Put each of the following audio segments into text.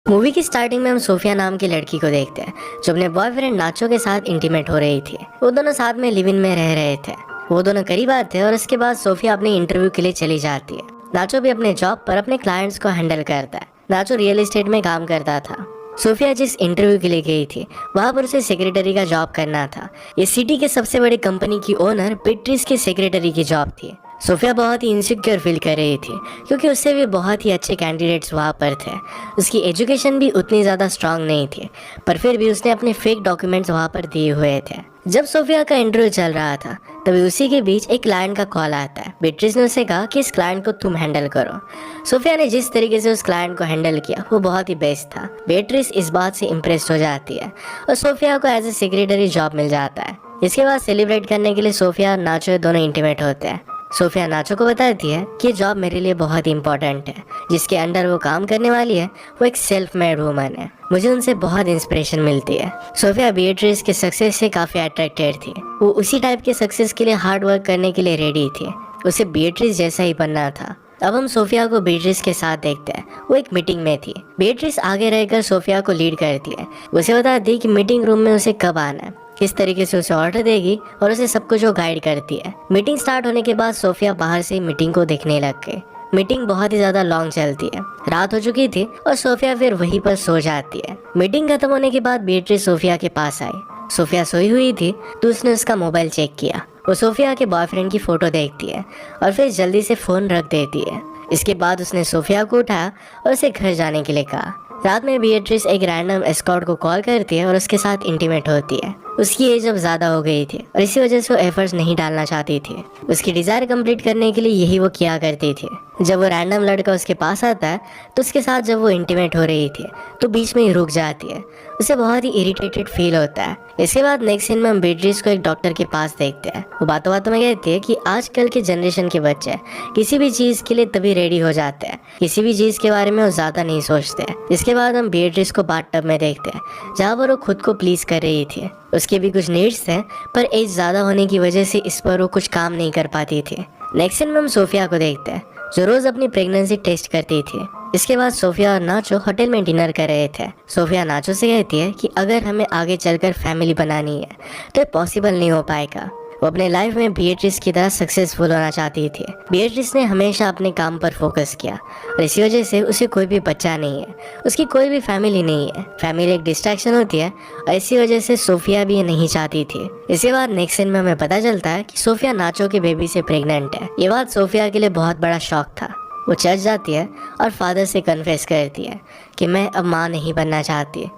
Movie की starting में हम सोफिया नाम की लड़की को देखते हैं जो अपने बॉयफ्रेंड नाचो के साथ इंटीमेट हो रही थी। वो दोनों साथ में लिव इन में रह रहे थे। वो दोनों करीब आते हैं और उसके बाद सोफिया अपने इंटरव्यू के लिए चली जाती है। नाचो भी अपने जॉब पर अपने क्लाइंट्स को हैंडल करता है। नाचो रियल एस्टेट में काम करता था। सोफिया जिस इंटरव्यू के लिए गई थी वहां पर उसे सेक्रेटरी का जॉब करना था। ये सिटी के सबसे बड़ी कंपनी की ओनर बीट्रिस की सेक्रेटरी की जॉब थी। सोफिया बहुत ही इनसिक्योर फील कर रही थी क्योंकि उससे भी बहुत ही अच्छे कैंडिडेट्स वहाँ पर थे। उसकी एजुकेशन भी उतनी ज़्यादा स्ट्रांग नहीं थी, पर फिर भी उसने अपने फेक डॉक्यूमेंट्स वहाँ पर दिए हुए थे। जब सोफिया का इंटरव्यू चल रहा था तभी उसी के बीच एक क्लाइंट का कॉल आता है। बीट्रिस ने उसे कहा कि इस क्लाइंट को तुम हैंडल करो। सोफिया ने जिस तरीके से उस क्लाइंट को हैंडल किया वो बहुत ही बेस्ट था। बीट्रिस इस बात से इम्प्रेस हो जाती है और सोफिया को एज ए सेक्रेटरी जॉब मिल जाता है। इसके बाद सेलिब्रेट करने के लिए सोफिया और नाचो दोनों इंटीमेट होते हैं। सोफिया नाचो को बताती है कि जॉब मेरे लिए बहुत इंपॉर्टेंट है। जिसके अंडर वो काम करने वाली है वो एक सेल्फ मेड वुमन है। मुझे उनसे बहुत इंस्पिरेशन मिलती है। सोफिया बीट्रिस के सक्सेस से काफ़ी अट्रैक्टेड थी। वो उसी टाइप के सक्सेस के लिए हार्ड वर्क करने के लिए रेडी थी। उसे बीट्रिस जैसा ही बनना था। अब हम सोफिया को बीट्रिस के साथ देखते हैं। वो एक मीटिंग में थी। बीट्रिस आगे रहकर सोफिया को लीड करती है। उसे बताती कि मीटिंग रूम में उसे कब आना है, किस तरीके से उसे ऑर्डर देगी और उसे सब कुछ वो गाइड करती है। मीटिंग स्टार्ट होने के बाद सोफिया बाहर से मीटिंग को देखने लग गई। मीटिंग बहुत ही ज्यादा लॉन्ग चलती है। रात हो चुकी थी और सोफिया फिर वहीं पर सो जाती है। मीटिंग खत्म होने के बाद बीट्रिस सोफिया के पास आई। सोफिया सोई हुई थी तो उसने उसका मोबाइल चेक किया। वो सोफिया के बॉयफ्रेंड की फोटो देखती है और फिर जल्दी से फोन रख देती है। इसके बाद उसने सोफिया को उठाया और उसे घर जाने के लिए कहा। रात में बीट्रिस एक रैंडम एस्कॉर्ट को कॉल करती है और उसके साथ इंटीमेट होती है। उसकी एज अब ज्यादा हो गई थी और इसी वजह से वो एफर्ट्स नहीं डालना चाहती थी। उसकी डिजायर कंप्लीट करने के लिए यही वो किया करती थी। जब वो रैंडम लड़का उसके पास आता है तो उसके साथ जब वो इंटीमेट हो रही थी तो बीच में ही रुक जाती है। उसे बहुत ही इरिटेटेड फील होता है। इसके बाद नेक्स्ट सीन में हम बीट्रिस को एक डॉक्टर के पास देखते हैं। वो बातों बातों में कहती है कि आजकल के जनरेशन के बच्चे किसी भी चीज के लिए तभी रेडी हो जाते हैं, किसी भी चीज के बारे में वो ज्यादा नहीं सोचते। इसके बाद हम बीट्रिस को बाथटब में देखते हैं जहाँ पर वो खुद को प्लीज कर रही थी। उसके भी कुछ नीड्स थे पर एज ज्यादा होने की वजह से इस पर वो कुछ काम नहीं कर पाती थी। नेक्स्ट सीन में हम सोफिया को देखते हैं जो रोज अपनी प्रेगनेंसी टेस्ट करती थी। इसके बाद सोफिया और नाचो होटल में डिनर कर रहे थे। सोफिया नाचो से कहती है कि अगर हमें आगे चलकर फैमिली बनानी है तो पॉसिबल नहीं हो पाएगा। वो अपने लाइफ में बीट्रिस की तरह सक्सेसफुल होना चाहती थी। बीट्रिस ने हमेशा अपने काम पर फोकस किया और इसी वजह से उसे कोई भी बच्चा नहीं है, उसकी कोई भी फैमिली नहीं है। फैमिली एक डिस्ट्रैक्शन होती है और इसी वजह से सोफिया भी ये नहीं चाहती थी। इसके बाद नेक्स्ट सीन में हमें पता चलता है कि सोफिया नाचो के बेबी से प्रेग्नेंट है। ये बात सोफिया के लिए बहुत बड़ा शॉक था। वो चर्च जाती है और फादर से कन्फेस करती है कि मैं अब माँ नहीं बनना चाहती।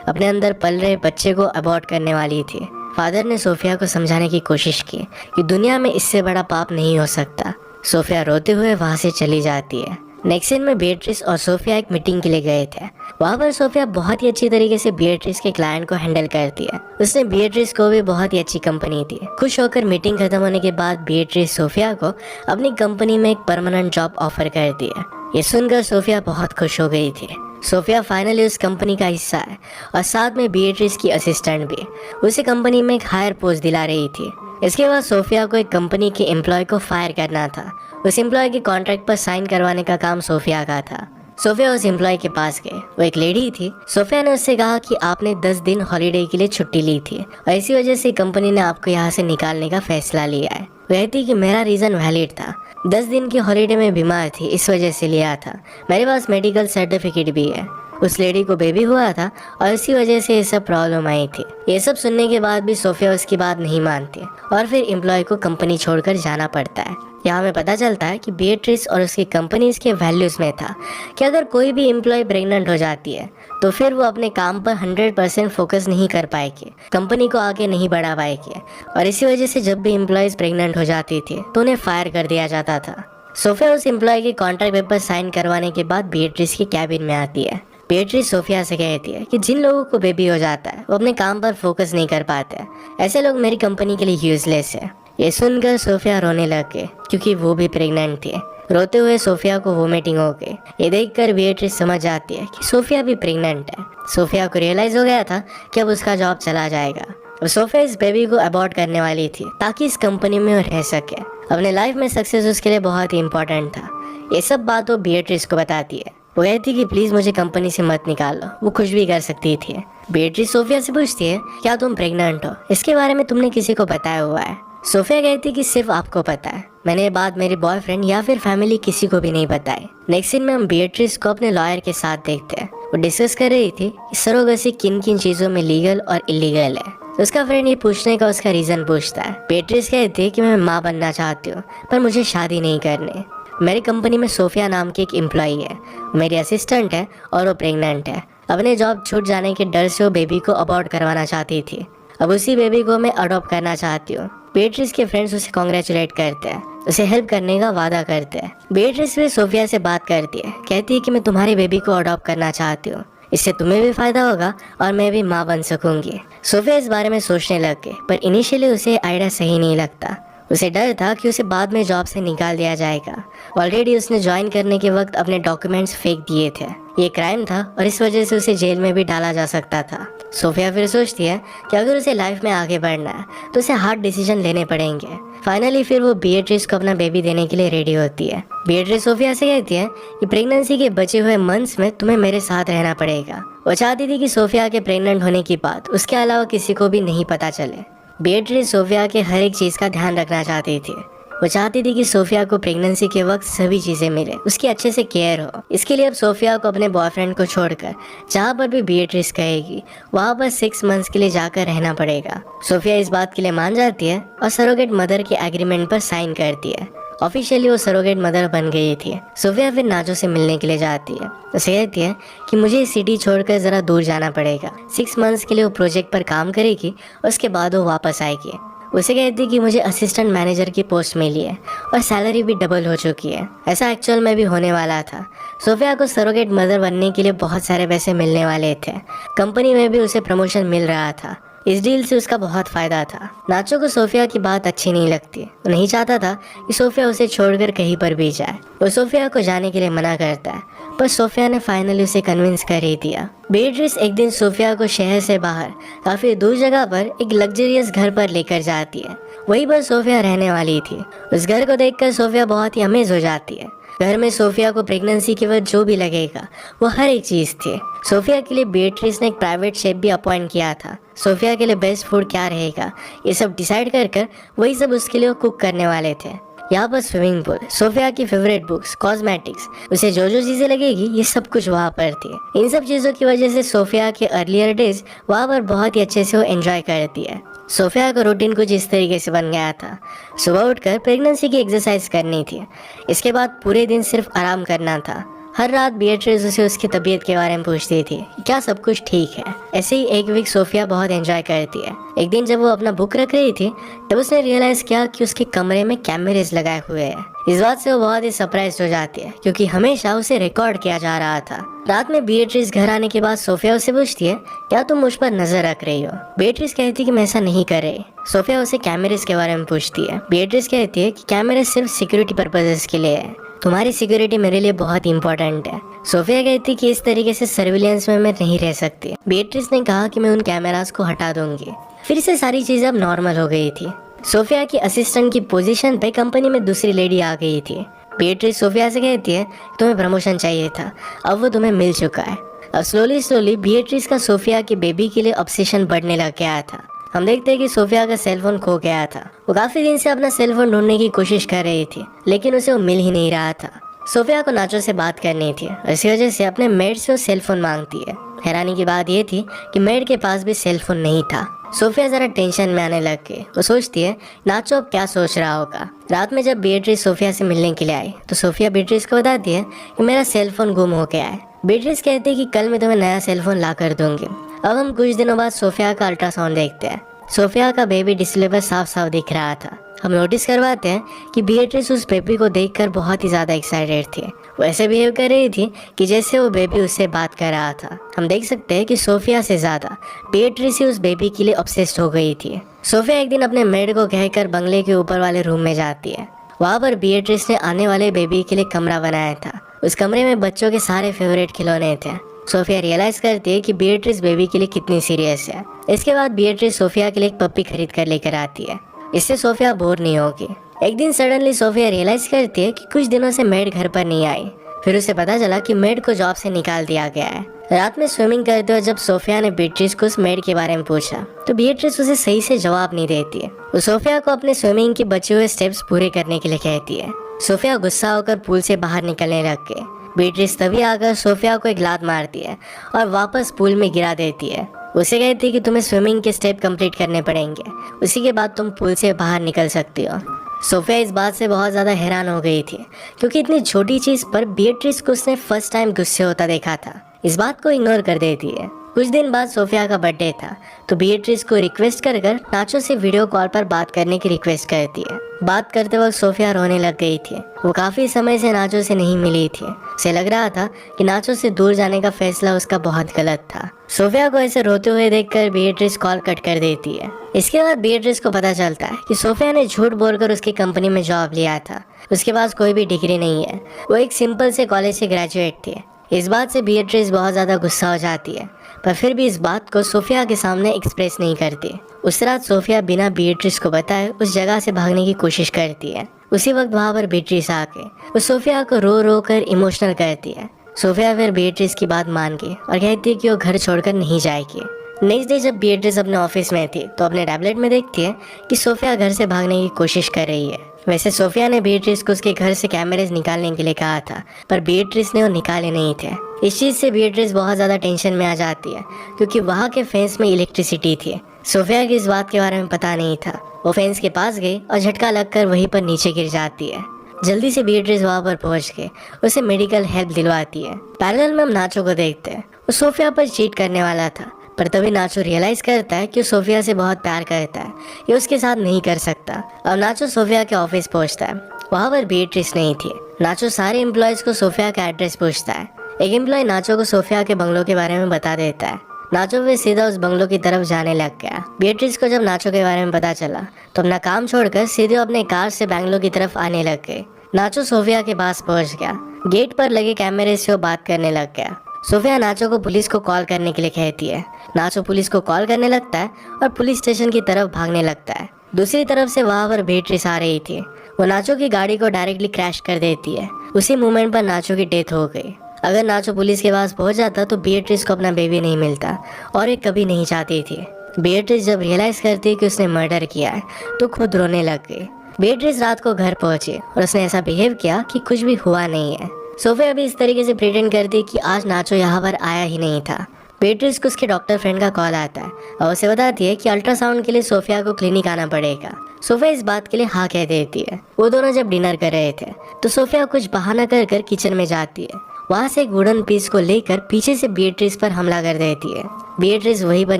अपने अंदर पल रहे बच्चे को अबॉर्ट करने वाली थी। फादर ने सोफिया को समझाने की कोशिश की कि दुनिया में इससे बड़ा पाप नहीं हो सकता। सोफिया रोते हुए वहाँ से चली जाती है। नेक्स्ट सीन में बीट्रिस और सोफिया एक मीटिंग के लिए गए थे। वहाँ पर सोफिया बहुत ही अच्छी तरीके से बीट्रिस के क्लाइंट को हैंडल करती है। उसने बीट्रिस को भी बहुत ही अच्छी कंपनी दी। खुश होकर मीटिंग खत्म होने के बाद बीट्रिस सोफिया को अपनी कंपनी में एक परमानेंट जॉब ऑफर करती है। ये सुनकर सोफिया बहुत खुश हो गई थी। सोफिया फाइनली उस कंपनी का हिस्सा है और साथ में बीट्रिस की असिस्टेंट भी। उसे कंपनी में एक हायर पोस्ट दिला रही थी। इसके बाद सोफिया को एक कंपनी के एम्प्लॉय को फायर करना था। उस एम्प्लॉय के कॉन्ट्रैक्ट पर साइन करवाने का काम सोफिया का था। सोफिया उस एम्प्लॉय के पास गए। वो एक लेडी थी। सोफिया ने उससे कहा कि आपने 10 दिन हॉलीडे के लिए छुट्टी ली थी और इसी वजह से कंपनी ने आपको यहाँ से निकालने का फैसला लिया है। वो कहती कि मेरा रीजन वैलिड था। 10 दिन की हॉलीडे में बीमार थी, इस वजह से लिया था। मेरे पास मेडिकल सर्टिफिकेट भी है। उस लेडी को बेबी हुआ था और इसी वजह से ये सब प्रॉब्लम आई थी। ये सब सुनने के बाद भी सोफिया उसकी बात नहीं मानती और फिर एम्प्लॉय को कंपनी छोड़कर जाना पड़ता है। यहाँ हमें पता चलता है कि बीट्रिस और उसकी कंपनीज के वैल्यूज में था कि अगर कोई भी एम्प्लॉय प्रेग्नेंट हो जाती है तो फिर वो अपने काम पर 100% फोकस नहीं कर पाएगी, कंपनी को आगे नहीं बढ़ा पाएगी। और इसी वजह से जब भी एम्प्लॉयज प्रेग्नेंट हो जाती थी तो उन्हें फायर कर दिया जाता था। सोफिया उस एम्प्लॉय के कॉन्ट्रैक्ट पेपर साइन करवाने के बाद बीट्रिस की कैबिन में आती है। बीट्रिस सोफिया से कहती है कि जिन लोगों को बेबी हो जाता है वो अपने काम पर फोकस नहीं कर पाते। ऐसे लोग मेरी कंपनी के लिए यूजलेस है। ये सुनकर सोफिया रोने लग गई क्योंकि वो भी प्रेग्नेंट थी। रोते हुए सोफिया को वोमिटिंग हो गई। ये देखकर बीट्रिस समझ जाती है कि सोफिया भी प्रेग्नेंट है। सोफिया को रियलाइज हो गया था कि अब उसका जॉब चला जाएगा। सोफिया इस बेबी को अबॉर्ट करने वाली थी ताकि इस कंपनी में वो रह सके। अपने लाइफ में सक्सेस उसके लिए बहुत ही इंपॉर्टेंट था। ये सब बात वो बीट्रिस को बताती है। वो कहती कि प्लीज मुझे कंपनी से मत निकालो, वो कुछ भी कर सकती थी। बीएट्रिस सोफिया से पूछती है क्या तुम प्रेग्नेंट हो, इसके बारे में तुमने किसी को बताया हुआ है? सोफिया कहती कि सिर्फ आपको पता है, मैंने ये बात मेरे बॉयफ्रेंड या फिर फैमिली किसी को भी नहीं बताई। नेक्स्ट सीन में हम बीएट्रिस को अपने लॉयर के साथ देखते हैं। वो डिस्कस कर रही थी कि सरोगेसी किन किन चीजों में लीगल और इलीगल है। तो उसका फ्रेंड ये पूछने का उसका रीजन पूछता है। बीएट्रिस कहती है कि मैं माँ बनना चाहती हूँ पर मुझे शादी नहीं करनी। मेरी कंपनी में सोफिया नाम की एक एम्प्लॉई है, मेरी असिस्टेंट है और वो प्रेग्नेंट है। अपने जॉब छूट जाने के डर से वो बेबी को अबॉर्ट करवाना चाहती थी। अब उसी बेबी को मैं अडॉप्ट करना चाहती हूँ। बीएट्रिस के फ्रेंड्स उसे कॉन्ग्रेचुलेट करते हैं, उसे हेल्प करने का वादा करते हैं। बीएट्रिस भी सोफिया से बात करती है, कहती है कि मैं तुम्हारे बेबी को अडॉप्ट करना चाहती हूँ, इससे तुम्हें भी फायदा होगा और मैं भी माँ बन सकूंगी। सोफिया इस बारे में सोचने लग गई, पर इनिशियली उसे आइडिया सही नहीं लगता। उसे डर था कि उसे बाद में जॉब से निकाल दिया जाएगा। ऑलरेडी उसने ज्वाइन करने के वक्त अपने डॉक्यूमेंट्स फेंक दिए थे। ये क्राइम था और इस वजह से उसे जेल में भी डाला जा सकता था। सोफिया फिर सोचती है कि अगर उसे लाइफ में आगे बढ़ना है तो उसे हार्ड डिसीजन लेने पड़ेंगे। फाइनली फिर वो बीएट्रिस को अपना बेबी देने के लिए रेडी होती है। बीएट्रिस सोफिया से कहती है कि प्रेगनेंसी के बचे हुए मंथ्स में तुम्हें मेरे साथ रहना पड़ेगा। वो चाहती थी कि सोफिया के प्रेग्नेंट होने की बात उसके अलावा किसी को भी नहीं पता चले। बीएट्रिस सोफिया के हर एक चीज़ का ध्यान रखना चाहती थी। वो चाहती थी कि सोफिया को प्रेगनेंसी के वक्त सभी चीज़ें मिले, उसकी अच्छे से केयर हो। इसके लिए अब सोफिया को अपने बॉयफ्रेंड को छोड़कर जहाँ पर भी बीएट्रिस कहेगी वहाँ पर 6 मंथ्स के लिए जाकर रहना पड़ेगा। सोफिया इस बात के लिए मान जाती है और सरोगेट मदर के एग्रीमेंट पर साइन करती है। ऑफिशियली वो सरोगेट मदर बन गई थी। सोफिया फिर नाचो से मिलने के लिए जाती है। उसे कहती है कि मुझे इस सिटी छोड़कर ज़रा दूर जाना पड़ेगा। 6 मंथ्स के लिए वो प्रोजेक्ट पर काम करेगी, उसके बाद वो वापस आएगी। उसे कहती है कि मुझे असिस्टेंट मैनेजर की पोस्ट मिली है और सैलरी भी डबल हो चुकी है। ऐसा एक्चुअल में भी होने वाला था। सोफिया को सरोगेट मदर बनने के लिए बहुत सारे पैसे मिलने वाले थे। कंपनी में भी उसे प्रमोशन मिल रहा था। इस डील से उसका बहुत फायदा था। नाचो को सोफिया की बात अच्छी नहीं लगती। वो नहीं चाहता था कि सोफिया उसे छोड़कर कहीं पर भी जाए। वो सोफिया को जाने के लिए मना करता है, पर सोफिया ने फाइनली उसे कन्विंस कर ही दिया। बीएट्रिस एक दिन सोफिया को शहर से बाहर काफी दूर जगह पर एक लग्जरियस घर पर लेकर जाती है। वहीं पर सोफिया रहने वाली थी। उस घर को देखकर सोफिया बहुत ही अमेज हो जाती है। घर में सोफिया को प्रेगनेंसी के वक्त जो भी लगेगा वो हर एक चीज़ थी। सोफिया के लिए बीएट्रिस ने एक प्राइवेट शेफ भी अपॉइंट किया था। सोफिया के लिए बेस्ट फूड क्या रहेगा ये सब डिसाइड कर वही सब उसके लिए वो कुक करने वाले थे। यहाँ पर स्विमिंग पूल, सोफिया की फेवरेट बुक्स, कॉस्मेटिक्स, उसे जो जो चीज़ें लगेगी ये सब कुछ वहाँ पर थी। इन सब चीज़ों की वजह से सोफिया के अर्लियर डेज वहाँ पर बहुत ही अच्छे से वो एंजॉय करती है। सोफिया का रूटीन कुछ इस तरीके से बन गया था। सुबह उठकर प्रेगनेंसी की एक्सरसाइज करनी थी, इसके बाद पूरे दिन सिर्फ आराम करना था। हर रात बीएट्रिस उसे उसकी तबीयत के बारे में पूछती थी, क्या सब कुछ ठीक है। ऐसे ही एक वीक सोफिया बहुत एंजॉय करती है। एक दिन जब वो अपना बुक रख रही थी तब उसने रियलाइज किया कि उसके कमरे में कैमरेज लगाए हुए हैं। इस बात से वो बहुत ही सरप्राइज हो जाती है क्योंकि हमेशा उसे रिकॉर्ड किया जा रहा था। रात में बीएट्रिस घर आने के बाद सोफिया उसे पूछती है, क्या तुम मुझ पर नजर रख रही हो? बीएट्रिस कहती है कि मैं ऐसा नहीं कर रही। सोफिया उसे कैमरेज के बारे में पूछती है। बीएट्रिस कहती है कि कैमरे सिर्फ सिक्योरिटी पर्पजेस के लिए है, तुम्हारी सिक्योरिटी मेरे लिए बहुत इंपॉर्टेंट है। सोफिया कहती कि इस तरीके से सर्विलेंस में मैं नहीं रह सकती। बीएट्रिस ने कहा कि मैं उन कैमरास को हटा दूंगी। फिर से सारी चीजें अब नॉर्मल हो गई थी। सोफिया की असिस्टेंट की पोजीशन पे कंपनी में दूसरी लेडी आ गई थी। बीएट्रिस सोफिया से कहती है तुम्हें प्रमोशन चाहिए था, अब वो तुम्हें मिल चुका है। अब स्लोली बीएट्रिस का सोफिया की बेबी के लिए ऑब्सेशन बढ़ने लग गया था। हम देखते हैं कि सोफिया का सेलफोन खो गया था। वो काफी दिन से अपना सेलफोन ढूंढने की कोशिश कर रही थी लेकिन उसे वो मिल ही नहीं रहा था। सोफिया को नाचो से बात करनी थी और इसी वजह से अपने मेड से वो सेलफोन मांगती है। हैरानी की बात यह थी कि मेड के पास भी सेलफोन नहीं था। सोफिया जरा टेंशन में आने लग गई। वो सोचती है नाचो अब क्या सोच रहा होगा। रात में जब बीएट्रिस सोफिया से मिलने के लिए आई तो सोफिया बीएट्रिस को बताती है कि मेरा सेलफोन गुम हो गया है। बीएट्रिस कहती है कि कल मैं तुम्हें नया सेलफोन ला कर दूंगी। अब हम कुछ दिनों बाद सोफिया का अल्ट्रासाउंड देखते हैं। सोफिया का बेबी डिस्प्ले पर साफ साफ दिख रहा था। हम नोटिस करवाते हैं कि बीएट्रिस उस बेबी को देखकर बहुत ही ज़्यादा एक्साइटेड थी। वो ऐसे बिहेव कर रही थी कि जैसे वो बेबी उससे बात कर रहा था। हम देख सकते हैं कि सोफिया से ज़्यादा बीएट्रिस ही उस बेबी के लिए ऑब्सेस्ड हो गई थी। सोफिया एक दिन अपने मेड को कहकर बंगले के ऊपर वाले रूम में जाती है। वहाँ पर बीएट्रिस ने आने वाले बेबी के लिए कमरा बनाया था। उस कमरे में बच्चों के सारे फेवरेट खिलौने थे। सोफिया रियलाइज करती है कि बीएट्रिस बेबी के लिए कितनी सीरियस है। इसके बाद बीएट्रिस सोफिया के लिए एक पप्पी खरीद कर लेकर आती है। इससे सोफिया बोर नहीं होगी। एक दिन सडनली सोफिया रियलाइज करती है कि कुछ दिनों से मेड घर पर नहीं आई। फिर उसे पता चला कि मेड को जॉब से निकाल दिया गया है। रात में स्विमिंग करते हुए जब सोफिया ने बीट्रिस को उस मेड के बारे में पूछा तो बीट्रिस उसे सही से जवाब नहीं देती है। वो सोफिया को अपने स्विमिंग के बचे हुए स्टेप्स पूरे करने के लिए कहती है। सोफिया गुस्सा होकर पूल से बाहर निकलने लग गई। बीट्रिस तभी आकर सोफिया को एक लात मारती है और वापस पूल में गिरा देती है। उसे कहती है कि तुम्हें स्विमिंग के स्टेप कंप्लीट करने पड़ेंगे, उसी के बाद तुम पूल से बाहर निकल सकती हो। सोफिया इस बात से बहुत ज़्यादा हैरान हो गई थी क्योंकि इतनी छोटी चीज़ पर बीट्रिस को उसने फर्स्ट टाइम गुस्से होता देखा था। इस बात को इग्नोर कर देती है। कुछ दिन बाद सोफिया का बर्थडे था तो बीट्रिस को रिक्वेस्ट कर नाचो से वीडियो कॉल पर बात करने की रिक्वेस्ट करती है। बात करते वक्त सोफिया रोने लग गई थी। वो काफ़ी समय से नाचो से नहीं मिली थी। उसे लग रहा था कि नाचो से दूर जाने का फैसला उसका बहुत गलत था। सोफिया को ऐसे रोते हुए देखकर बीट्रिस कॉल कट कर देती है। इसके बाद बीट्रिस को पता चलता है कि सोफिया ने झूठ बोलकर उसकी कंपनी में जॉब लिया था। उसके पास कोई भी डिग्री नहीं है, वो एक सिंपल से कॉलेज से ग्रेजुएट थी। इस बात से बीट्रिस बहुत ज़्यादा गुस्सा हो जाती है, पर फिर भी इस बात को सोफिया के सामने एक्सप्रेस नहीं करती। उस रात सोफिया बिना बीट्रिस को बताए उस जगह से भागने की कोशिश करती है। उसी वक्त वहाँ पर बीट्रिस आके वो सोफिया को रो रो कर इमोशनल करती है। सोफिया फिर बीट्रिस की बात मान गई और कहती है कि वो घर छोड़कर नहीं जाएगी। नेक्स्ट डे जब बीट्रिस अपने ऑफिस में थी तो अपने टैबलेट में देखती है कि सोफिया घर से भागने की कोशिश कर रही है। वैसे सोफिया ने बीट्रिस को उसके घर से कैमरेज निकालने के लिए कहा था, पर बीट्रिस ने वो निकाले नहीं थे। इस चीज़ से बीट्रिस बहुत ज़्यादा टेंशन में आ जाती है क्योंकि वहाँ के फेंस में इलेक्ट्रिसिटी थी। सोफिया की इस बात के बारे में पता नहीं था। वो फेंस के पास गई और झटका लगकर वहीं पर नीचे गिर जाती है। जल्दी से बीट्रिस वहाँ पर पहुँच के उसे मेडिकल हेल्प दिलवाती है। पैरेलल में हम नाचो को देखते हैं। वो सोफिया पर चीट करने वाला था, पर तभी नाचो रियलाइज करता है कि वो सोफिया से बहुत प्यार करता है, ये उसके साथ नहीं कर सकता। अब नाचो सोफिया के ऑफिस पहुंचता है। वहाँ पर बीट्रिस नहीं थी। नाचो सारे एम्प्लॉयज को सोफिया का एड्रेस पूछता है। एक एम्प्लॉय नाचो को सोफिया के बंगलों के बारे में बता देता है। नाचो भी सीधा उस बंगलों की तरफ जाने लग गया। बीट्रिस को जब नाचो के बारे में पता चला तो अपना काम छोड़कर सीधे अपने कार से बैंगलोर की तरफ आने लग गए। नाचो सोफिया के पास पहुंच गया। गेट पर लगे कैमरे से वो बात करने लग गया। सोफिया नाचो को पुलिस को कॉल करने के लिए कहती है। नाचो पुलिस को कॉल करने लगता है और पुलिस स्टेशन की तरफ भागने लगता है। दूसरी तरफ से वहाँ पर बीट्रिस आ रही थी। वो नाचो की गाड़ी को डायरेक्टली क्रैश कर देती है। उसी मोमेंट पर नाचो की डेथ हो गई। अगर नाचो पुलिस के पास पहुंच जाता तो बीट्रिस को अपना बेबी नहीं मिलता और ये कभी नहीं चाहती थी। बीट्रिस जब रियलाइज करती है कि उसने मर्डर किया है तो खुद रोने लग गई। बीट्रिस रात को घर पहुंची और उसने ऐसा बिहेव किया कि कुछ भी हुआ नहीं है। सोफिया भी इस तरीके से प्रिटेंड करती कि आज नाचो यहाँ पर आया ही नहीं था। बीट्रिस को उसके डॉक्टर फ्रेंड का कॉल आता है और उसे बताती है कि अल्ट्रासाउंड के लिए सोफिया को क्लिनिक आना पड़ेगा। सोफिया इस बात के लिए हाँ कह देती है। वो दोनों जब डिनर कर रहे थे तो सोफिया कुछ बहाना कर कर किचन में जाती है। वहाँ से एक वुडन पीस को लेकर पीछे से बीट्रिस पर हमला कर देती है। बीट्रिस वहीं पर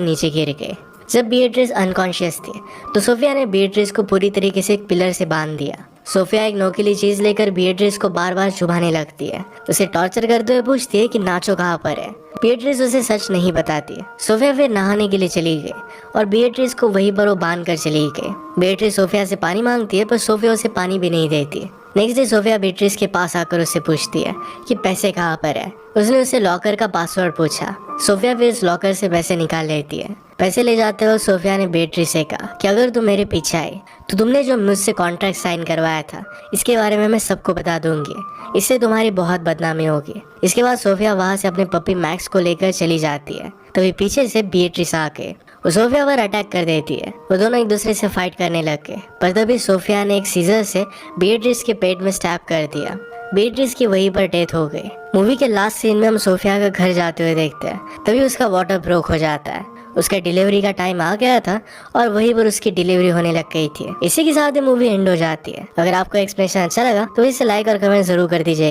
नीचे गिर गई। जब बीट्रिस अनकॉन्शियस थी तो सोफिया ने बीट्रिस को पूरी तरीके से एक पिलर से बांध दिया। सोफिया एक नोकीली चीज लेकर बीट्रिस को बार बार चुभाने लगती है। उसे टॉर्चर करते हुए पूछती है कि नाचो कहाँ पर है। बीट्रिस उसे सच नहीं बताती। सोफिया फिर नहाने के लिए चली गई और बीट्रिस को वहीं पर वो बांध कर चली गई। बीट्रिस सोफिया से पानी मांगती है पर सोफिया उसे पानी भी नहीं देती। नेक्स्ट डे सोफिया बीट्रिस के पास आकर उससे पूछती है कि पैसे कहाँ पर है। उसने उससे लॉकर का पासवर्ड पूछा। सोफिया फिर उस लॉकर से पैसे निकाल लेती है। पैसे ले जाते वक्त सोफिया ने बीट्रिस से कहा कि अगर तुम मेरे पीछे आई तो तुमने जो मुझसे कॉन्ट्रैक्ट साइन करवाया था इसके बारे में मैं सबको बता दूंगी, इससे तुम्हारी बहुत बदनामी होगी। इसके बाद सोफिया वहाँ से अपने पपी मैक्स को लेकर चली जाती है। तभी पीछे से बीट्रिस आके वो सोफिया पर अटैक कर देती है। वो दोनों एक दूसरे से फाइट करने लग गए, पर तभी सोफिया ने एक सीजर से बीट्रिस के पेट में स्टैब कर दिया। बीट्रिस की वहीं पर डेथ हो गई। मूवी के लास्ट सीन में हम सोफिया का घर जाते हुए देखते हैं। तभी उसका वाटर ब्रेक हो जाता है। उसका डिलीवरी का टाइम आ गया था और वहीं पर उसकी डिलीवरी होने लग गई थी। इसी के साथ ही मूवी एंड हो जाती है। अगर आपको एक्सप्लेनेशन अच्छा लगा तो इसे लाइक और कमेंट जरूर कर दीजिए।